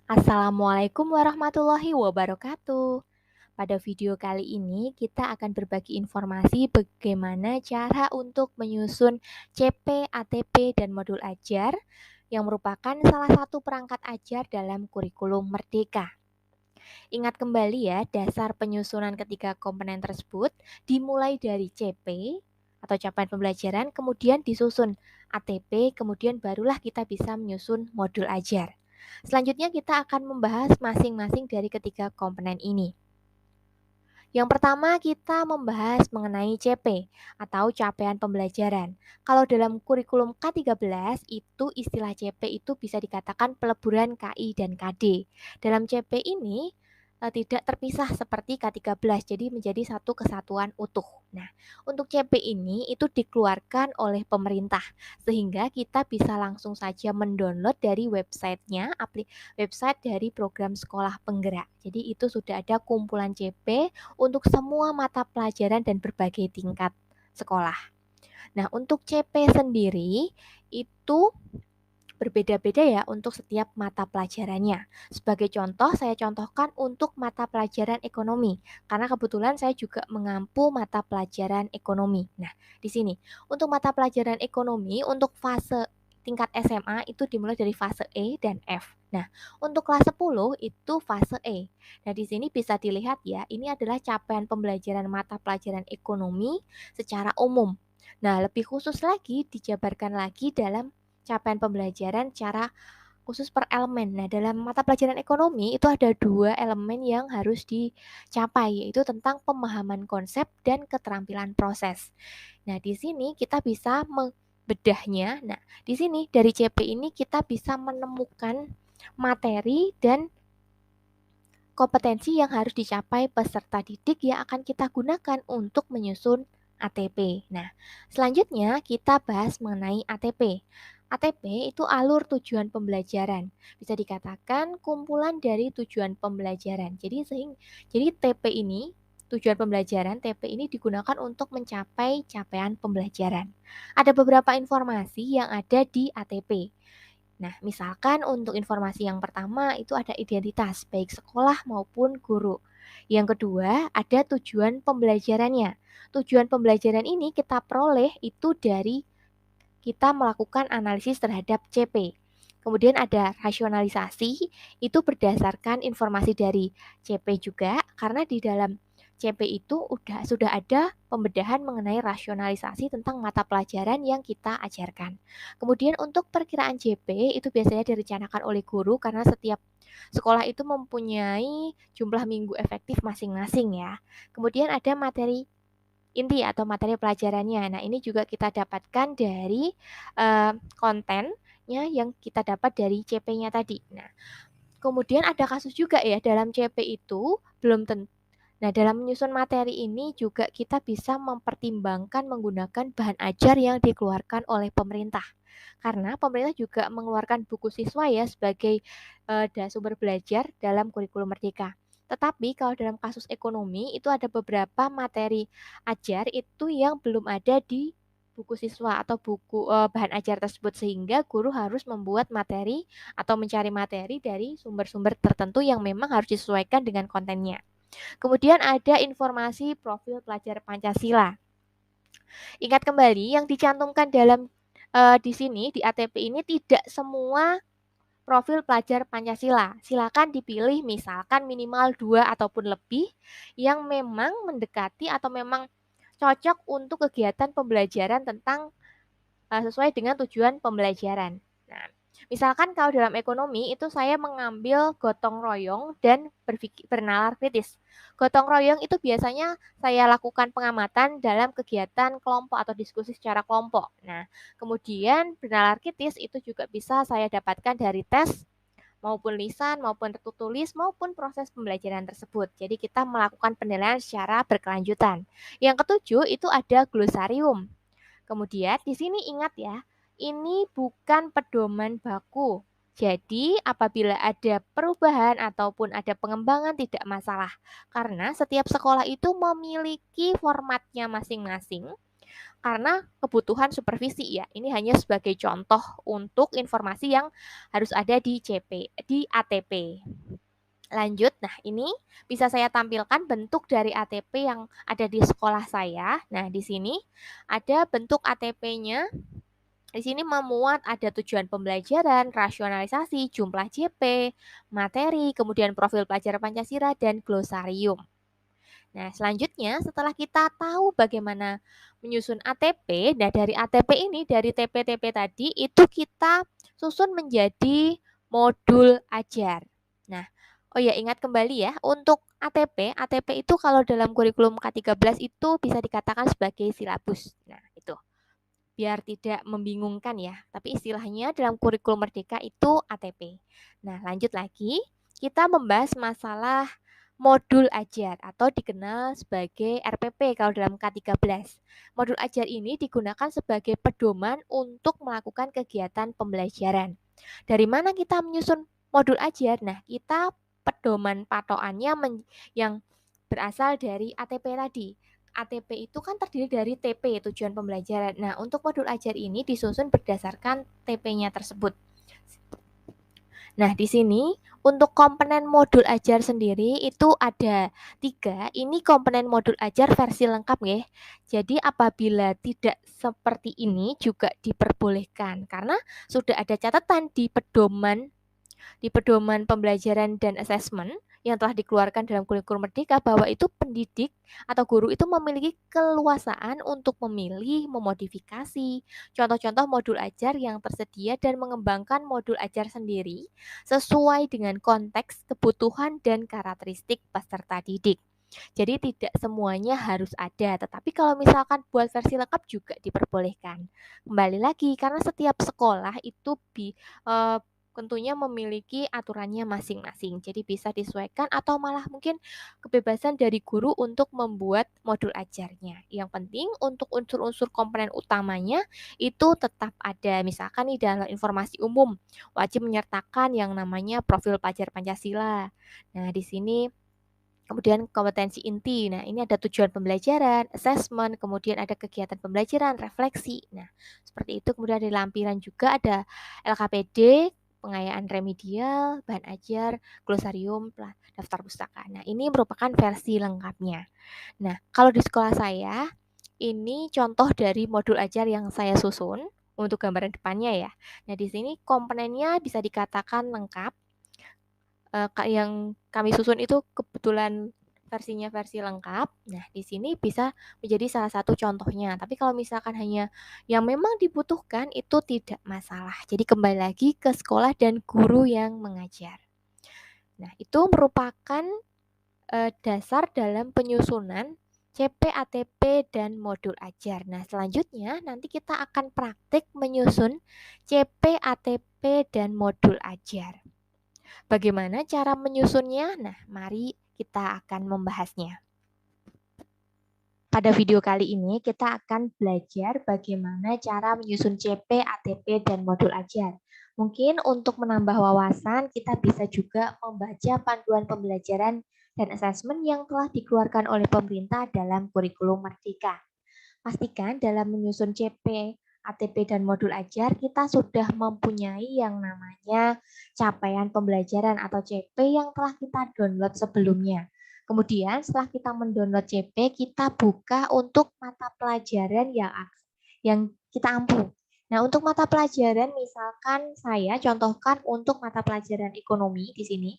Assalamualaikum warahmatullahi wabarakatuh. Pada video kali ini kita akan berbagi informasi bagaimana cara untuk menyusun CP, ATP, dan modul ajar yang merupakan salah satu perangkat ajar dalam kurikulum Merdeka. Ingat kembali ya, dasar penyusunan ketiga komponen tersebut dimulai dari CP atau capaian pembelajaran, kemudian disusun ATP, kemudian barulah kita bisa menyusun modul ajar. Selanjutnya kita akan membahas masing-masing dari ketiga komponen ini. Yang pertama kita membahas mengenai CP atau capaian pembelajaran. Kalau dalam kurikulum K13 itu istilah CP itu bisa dikatakan peleburan KI dan KD. Dalam CP ini tidak terpisah seperti K13, jadi menjadi satu kesatuan utuh. Nah, untuk CP ini itu dikeluarkan oleh pemerintah sehingga kita bisa langsung saja mendownload dari websitenya, website dari program sekolah penggerak. Jadi itu sudah ada kumpulan CP untuk semua mata pelajaran dan berbagai tingkat sekolah. Nah, untuk CP sendiri itu berbeda-beda ya untuk setiap mata pelajarannya. Sebagai contoh, saya contohkan untuk mata pelajaran ekonomi, karena kebetulan saya juga mengampu mata pelajaran ekonomi. Nah, di sini, untuk mata pelajaran ekonomi, untuk fase tingkat SMA itu dimulai dari fase E dan F. Nah, untuk kelas 10 itu fase E. Nah, di sini bisa dilihat ya, ini adalah capaian pembelajaran mata pelajaran ekonomi secara umum. Nah, lebih khusus lagi dijabarkan lagi dalam capaian pembelajaran cara khusus per elemen. Nah, dalam mata pelajaran ekonomi itu ada dua elemen yang harus dicapai, yaitu tentang pemahaman konsep dan keterampilan proses. Nah, di sini kita bisa membedahnya. Nah, di sini dari CP ini kita bisa menemukan materi dan kompetensi yang harus dicapai peserta didik yang akan kita gunakan untuk menyusun ATP. Nah, selanjutnya kita bahas mengenai ATP. ATP itu alur tujuan pembelajaran. Bisa dikatakan kumpulan dari tujuan pembelajaran. Jadi TP ini, tujuan pembelajaran TP ini digunakan untuk mencapai capaian pembelajaran. Ada beberapa informasi yang ada di ATP. Nah, misalkan untuk informasi yang pertama itu ada identitas, baik sekolah maupun guru. Yang kedua, ada tujuan pembelajarannya. Tujuan pembelajaran ini kita peroleh itu dari kita melakukan analisis terhadap CP. Kemudian ada rasionalisasi, itu berdasarkan informasi dari CP juga, karena di dalam CP itu sudah ada pembedahan mengenai rasionalisasi tentang mata pelajaran yang kita ajarkan. Kemudian untuk perkiraan CP itu biasanya direncanakan oleh guru karena setiap sekolah itu mempunyai jumlah minggu efektif masing-masing ya. Kemudian ada materi inti atau materi pelajarannya. Nah, ini juga kita dapatkan dari kontennya yang kita dapat dari CP-nya tadi. Nah, kemudian ada kasus juga ya dalam CP itu belum tentu. Nah, dalam menyusun materi ini juga kita bisa mempertimbangkan menggunakan bahan ajar yang dikeluarkan oleh pemerintah. Karena pemerintah juga mengeluarkan buku siswa ya sebagai sumber belajar dalam kurikulum Merdeka. Tetapi kalau dalam kasus ekonomi itu ada beberapa materi ajar itu yang belum ada di buku siswa atau bahan ajar tersebut sehingga guru harus membuat materi atau mencari materi dari sumber-sumber tertentu yang memang harus disesuaikan dengan kontennya. Kemudian ada informasi profil pelajar Pancasila. Ingat kembali yang dicantumkan dalam di sini di ATP ini tidak semua profil pelajar Pancasila. Silakan dipilih misalkan minimal 2 ataupun lebih yang memang mendekati atau memang cocok untuk kegiatan pembelajaran tentang sesuai dengan tujuan pembelajaran. Nah, misalkan kalau dalam ekonomi itu saya mengambil gotong royong dan bernalar kritis. Gotong royong itu biasanya saya lakukan pengamatan dalam kegiatan kelompok atau diskusi secara kelompok. Nah, kemudian bernalar kritis itu juga bisa saya dapatkan dari tes maupun lisan, maupun tertulis, maupun proses pembelajaran tersebut. Jadi kita melakukan penilaian secara berkelanjutan. Yang ketujuh itu ada glosarium. Kemudian di sini ingat ya, ini bukan pedoman baku. Jadi apabila ada perubahan ataupun ada pengembangan tidak masalah. Karena setiap sekolah itu memiliki formatnya masing-masing karena kebutuhan supervisi ya. Ini hanya sebagai contoh untuk informasi yang harus ada di di ATP. Lanjut, nah ini bisa saya tampilkan bentuk dari ATP yang ada di sekolah saya. Nah, di sini ada bentuk ATP-nya. Di sini memuat ada tujuan pembelajaran, rasionalisasi, jumlah JP, materi, kemudian profil pelajar Pancasila, dan glosarium. Nah, selanjutnya setelah kita tahu bagaimana menyusun ATP, nah dari ATP ini, dari TP-TP tadi, itu kita susun menjadi modul ajar. Nah, oh ya ingat kembali ya, untuk ATP itu kalau dalam kurikulum K13 itu bisa dikatakan sebagai silabus. Nah, itu biar tidak membingungkan ya. Tapi istilahnya dalam kurikulum Merdeka itu ATP. Nah, lanjut lagi, kita membahas masalah modul ajar atau dikenal sebagai RPP kalau dalam K13. Modul ajar ini digunakan sebagai pedoman untuk melakukan kegiatan pembelajaran. Dari mana kita menyusun modul ajar? Nah, kita pedoman patokannya yang berasal dari ATP tadi. ATP itu kan terdiri dari TP, tujuan pembelajaran. Nah, untuk modul ajar ini disusun berdasarkan TP-nya tersebut. Nah, di sini untuk komponen modul ajar sendiri itu ada 3. Ini komponen modul ajar versi lengkap ya. Jadi apabila tidak seperti ini juga diperbolehkan karena sudah ada catatan di pedoman pembelajaran dan asesmen yang telah dikeluarkan dalam kurikulum Merdeka bahwa itu pendidik atau guru itu memiliki keluasaan untuk memilih, memodifikasi contoh-contoh modul ajar yang tersedia dan mengembangkan modul ajar sendiri sesuai dengan konteks, kebutuhan, dan karakteristik peserta didik. Jadi tidak semuanya harus ada, tetapi kalau misalkan buat versi lengkap juga diperbolehkan. Kembali lagi, karena setiap sekolah itu tentunya memiliki aturannya masing-masing. Jadi bisa disesuaikan atau malah mungkin kebebasan dari guru untuk membuat modul ajarnya. Yang penting untuk unsur-unsur komponen utamanya itu tetap ada. Misalkan nih dalam informasi umum wajib menyertakan yang namanya profil pelajar Pancasila. Nah, di sini kemudian kompetensi inti. Nah, ini ada tujuan pembelajaran, assessment, kemudian ada kegiatan pembelajaran, refleksi. Nah, seperti itu. Kemudian di lampiran juga ada LKPD, pengayaan remedial, bahan ajar, glosarium, daftar pustaka. Nah, ini merupakan versi lengkapnya. Nah, kalau di sekolah saya, ini contoh dari modul ajar yang saya susun untuk gambaran depannya ya. Nah, di sini komponennya bisa dikatakan lengkap. Yang kami susun itu kebetulan versinya versi lengkap. Nah, di sini bisa menjadi salah satu contohnya. Tapi kalau misalkan hanya yang memang dibutuhkan itu tidak masalah. Jadi kembali lagi ke sekolah dan guru yang mengajar. Nah, itu merupakan dasar dalam penyusunan CP, ATP, dan modul ajar. Nah, selanjutnya nanti kita akan praktik menyusun CP, ATP, dan modul ajar. Bagaimana cara menyusunnya? Nah, mari kita akan membahasnya. Pada video kali ini kita akan belajar bagaimana cara menyusun CP, ATP, dan modul ajar. Mungkin untuk menambah wawasan, kita bisa juga membaca panduan pembelajaran dan asesmen yang telah dikeluarkan oleh pemerintah dalam kurikulum Merdeka. Pastikan dalam menyusun CP, ATP, dan modul ajar, kita sudah mempunyai yang namanya capaian pembelajaran atau CP yang telah kita download sebelumnya. Kemudian setelah kita mendownload CP, kita buka untuk mata pelajaran yang kita ampu. Nah, untuk mata pelajaran misalkan saya contohkan untuk mata pelajaran ekonomi di sini.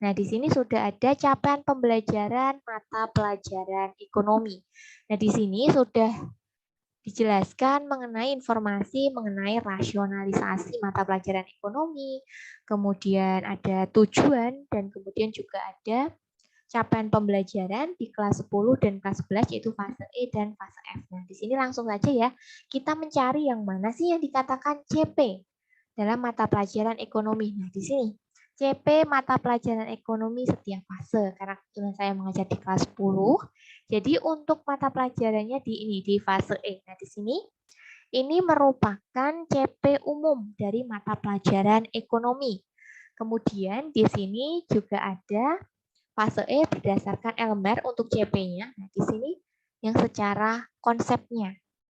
Nah, di sini sudah ada capaian pembelajaran mata pelajaran ekonomi. Nah, di sini sudah dijelaskan mengenai informasi mengenai rasionalisasi mata pelajaran ekonomi, kemudian ada tujuan, dan kemudian juga ada capaian pembelajaran di kelas 10 dan kelas 11 yaitu fase E dan fase F. Nah, di sini langsung saja ya, kita mencari yang mana sih yang dikatakan CP dalam mata pelajaran ekonomi. Nah, di sini CP mata pelajaran ekonomi setiap fase. Karena kebetulan saya mengajar di kelas 10, jadi untuk mata pelajarannya di fase E. Nah, di sini ini merupakan CP umum dari mata pelajaran ekonomi. Kemudian di sini juga ada fase E berdasarkan LMR untuk CP-nya. Nah, di sini yang secara konsepnya.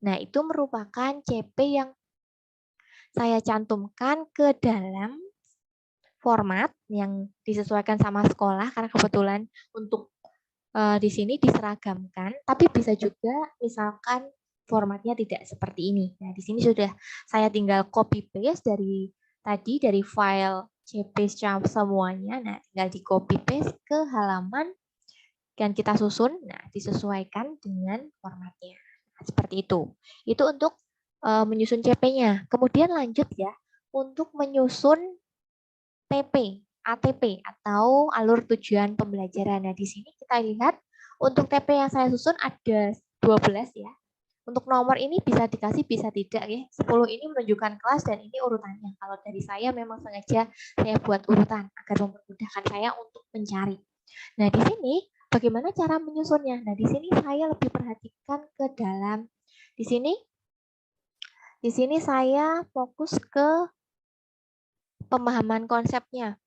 Nah, itu merupakan CP yang saya cantumkan ke dalam format yang disesuaikan sama sekolah karena kebetulan untuk di sini diseragamkan, tapi bisa juga misalkan formatnya tidak seperti ini. Nah, di sini sudah saya tinggal copy paste dari file CP semuanya. Nah, tinggal di copy paste ke halaman dan kita susun. Nah, disesuaikan dengan formatnya. Nah, seperti itu. Itu untuk menyusun CP-nya. Kemudian lanjut ya untuk menyusun TP, ATP atau alur tujuan pembelajaran. Nah, di sini kita lihat untuk TP yang saya susun ada 12 ya. Untuk nomor ini bisa dikasih, bisa tidak ya. 10 ini menunjukkan kelas dan ini urutannya. Kalau dari saya memang sengaja saya buat urutan agar memudahkan saya untuk mencari. Nah, di sini bagaimana cara menyusunnya? Nah, di sini saya lebih perhatikan ke dalam di sini saya fokus ke pemahaman konsepnya.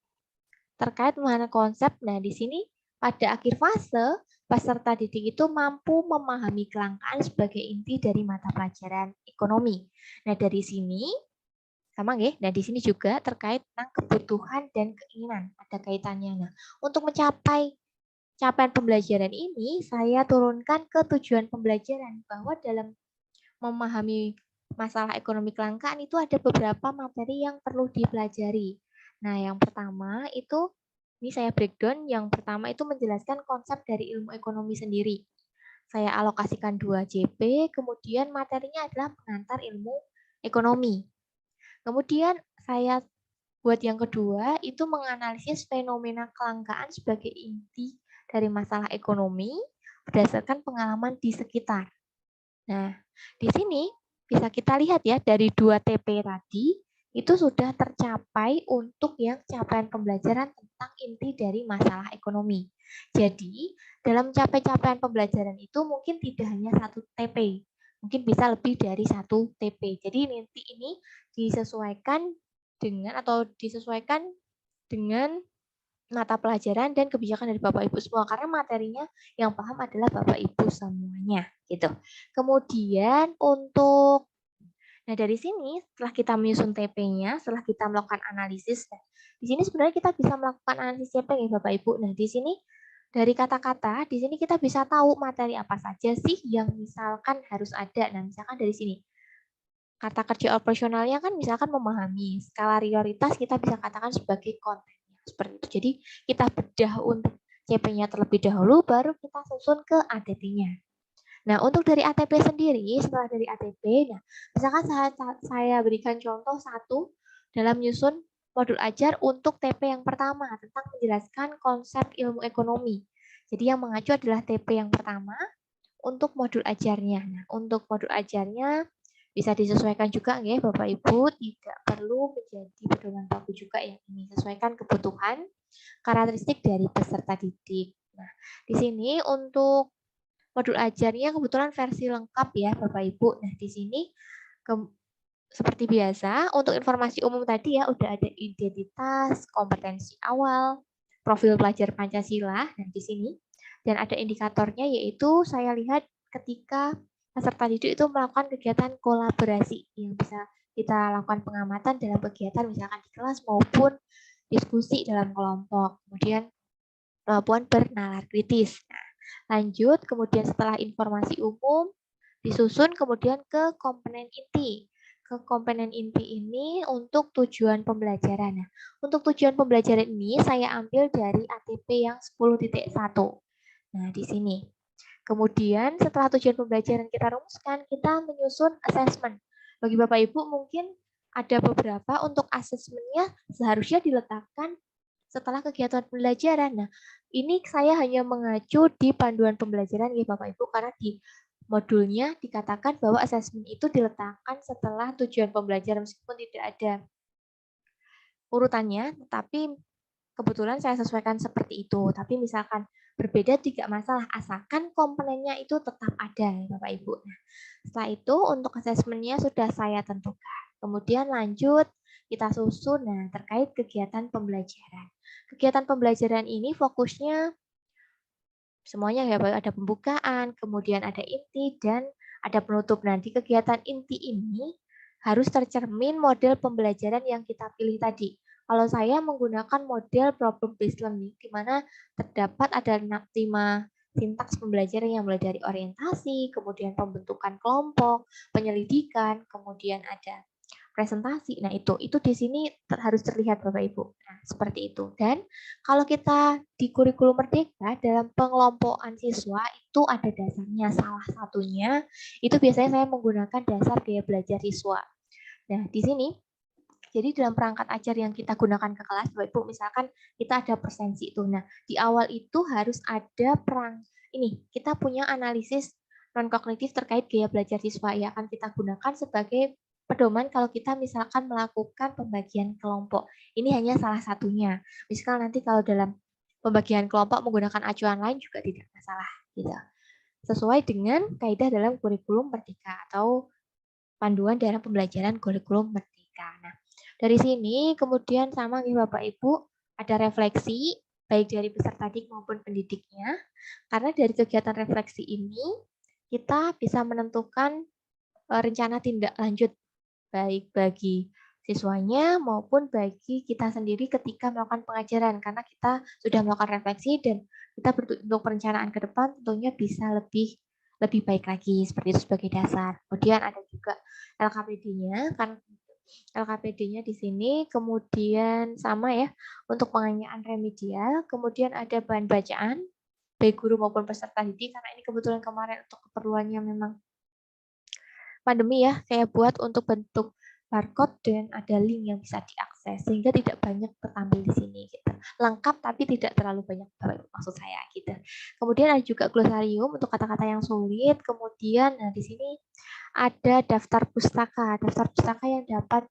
Terkait pemahaman konsep, nah di sini pada akhir fase, peserta didik itu mampu memahami kelangkaan sebagai inti dari mata pelajaran ekonomi. Nah, dari sini sama nggih. Nah, di sini juga terkait tentang kebutuhan dan keinginan, ada kaitannya. Nah, untuk mencapai capaian pembelajaran ini, saya turunkan ke tujuan pembelajaran bahwa dalam memahami masalah ekonomi kelangkaan itu ada beberapa materi yang perlu dipelajari. Nah, yang pertama itu ini saya breakdown. Yang pertama itu menjelaskan konsep dari ilmu ekonomi sendiri. Saya alokasikan 2 JP, kemudian materinya adalah pengantar ilmu ekonomi. Kemudian saya buat yang kedua itu menganalisis fenomena kelangkaan sebagai inti dari masalah ekonomi berdasarkan pengalaman di sekitar. Nah, di sini bisa kita lihat ya dari 2 TP tadi itu sudah tercapai untuk yang capaian pembelajaran tentang inti dari masalah ekonomi. Jadi, dalam capaian pembelajaran itu mungkin tidak hanya 1 TP, mungkin bisa lebih dari 1 TP. Jadi, inti ini disesuaikan dengan mata pelajaran dan kebijakan dari Bapak Ibu semua karena materinya yang paham adalah Bapak Ibu semuanya gitu. Kemudian dari sini setelah kita menyusun TP-nya, setelah kita melakukan analisis, di sini sebenarnya kita bisa melakukan analisis CP ya Bapak Ibu. Nah, di sini dari kata-kata, di sini kita bisa tahu materi apa saja sih yang misalkan harus ada. Nah, misalkan dari sini kata kerja operasionalnya kan misalkan memahami skala prioritas kita bisa katakan sebagai kontennya seperti itu. Jadi kita bedah untuk CP-nya terlebih dahulu baru kita susun ke ATP-nya. Nah, untuk dari ATP sendiri, setelah dari ATP, nah, misalkan saya berikan contoh satu dalam menyusun modul ajar untuk TP yang pertama tentang menjelaskan konsep ilmu ekonomi. Jadi yang mengacu adalah TP yang pertama untuk modul ajarnya. Nah, untuk modul ajarnya bisa disesuaikan juga ya Bapak Ibu, tidak perlu menjadi pedoman baku juga ya. Ini sesuaikan kebutuhan karakteristik dari peserta didik. Nah, di sini untuk modul ajarnya kebetulan versi lengkap ya Bapak Ibu. Nah, di sini seperti biasa untuk informasi umum tadi ya udah ada identitas, kompetensi awal, profil pelajar Pancasila dan di sini dan ada indikatornya yaitu saya lihat ketika peserta didik itu melakukan kegiatan kolaborasi yang bisa kita lakukan pengamatan dalam kegiatan misalkan di kelas maupun diskusi dalam kelompok. Kemudian kemampuan bernalar kritis. Nah, lanjut, kemudian setelah informasi umum, disusun kemudian ke komponen inti. Ke komponen inti ini untuk tujuan pembelajaran. Nah, untuk tujuan pembelajaran ini saya ambil dari ATP yang 10.1. Nah, di sini. Kemudian setelah tujuan pembelajaran kita rumuskan, kita menyusun assessment. Bagi Bapak Ibu mungkin ada beberapa untuk asesmennya seharusnya diletakkan setelah kegiatan pembelajaran. Nah, ini saya hanya mengacu di panduan pembelajaran ya Bapak Ibu karena di modulnya dikatakan bahwa asesmen itu diletakkan setelah tujuan pembelajaran meskipun tidak ada urutannya, tetapi kebetulan saya sesuaikan seperti itu. Tapi misalkan berbeda tidak masalah, asalkan komponennya itu tetap ada ya Bapak Ibu. Nah, setelah itu untuk asesmennya sudah saya tentukan. Kemudian lanjut kita susun terkait kegiatan pembelajaran. Kegiatan pembelajaran ini fokusnya semuanya ya, ada pembukaan, kemudian ada inti dan ada penutup. Nah, di kegiatan inti ini harus tercermin model pembelajaran yang kita pilih tadi. Kalau saya menggunakan model problem based learning, di mana terdapat ada 5 sintaks pembelajaran yang mulai dari orientasi, kemudian pembentukan kelompok, penyelidikan, kemudian ada presentasi. Nah, itu di sini harus terlihat Bapak Ibu. Nah, seperti itu. Dan kalau kita di kurikulum Merdeka dalam pengelompokan siswa itu ada dasarnya. Salah satunya itu biasanya saya menggunakan dasar gaya belajar siswa. Nah, di sini jadi dalam perangkat ajar yang kita gunakan ke kelas, Bapak Ibu, misalkan kita ada presensi itu. Nah, di awal itu harus ada kita punya analisis non kognitif terkait gaya belajar siswa yang akan kita gunakan sebagai pedoman kalau kita misalkan melakukan pembagian kelompok. Ini hanya salah satunya. Misal nanti kalau dalam pembagian kelompok menggunakan acuan lain juga tidak masalah gitu. Sesuai dengan kaidah dalam kurikulum Merdeka atau panduan dalam pembelajaran kurikulum Merdeka. Nah, dari sini kemudian sama nih Bapak Ibu ada refleksi baik dari peserta didik maupun pendidiknya. Karena dari kegiatan refleksi ini kita bisa menentukan rencana tindak lanjut baik bagi siswanya maupun bagi kita sendiri ketika melakukan pengajaran karena kita sudah melakukan refleksi dan kita untuk perencanaan ke depan tentunya bisa lebih baik lagi seperti itu sebagai dasar. Kemudian ada juga LKPD-nya kan LKPD-nya di sini kemudian sama ya untuk penganiayaan remedial, kemudian ada bahan bacaan baik guru maupun peserta didik karena ini kebetulan kemarin untuk keperluannya memang pandemi ya, saya buat untuk bentuk barcode dan ada link yang bisa diakses sehingga tidak banyak tertampil di sini gitu. Lengkap tapi tidak terlalu banyak maksud saya gitu. Kemudian ada juga glosarium untuk kata-kata yang sulit. Kemudian nah di sini ada daftar pustaka yang dapat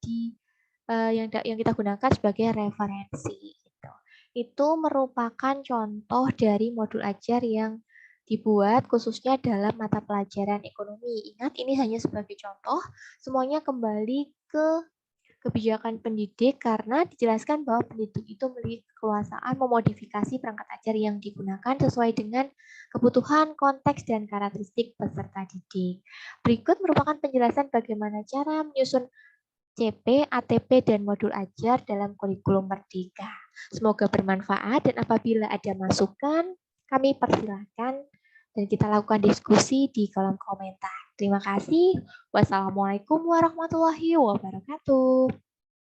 yang kita gunakan sebagai referensi gitu. Itu merupakan contoh dari modul ajar yang dibuat khususnya dalam mata pelajaran ekonomi. Ingat ini hanya sebagai contoh, semuanya kembali ke kebijakan pendidik karena dijelaskan bahwa pendidik itu memiliki kekuasaan memodifikasi perangkat ajar yang digunakan sesuai dengan kebutuhan, konteks, dan karakteristik peserta didik. Berikut merupakan penjelasan bagaimana cara menyusun CP, ATP, dan modul ajar dalam kurikulum Merdeka. Semoga bermanfaat dan apabila ada masukan, kami persilahkan dan kita lakukan diskusi di kolom komentar. Terima kasih. Wassalamualaikum warahmatullahi wabarakatuh.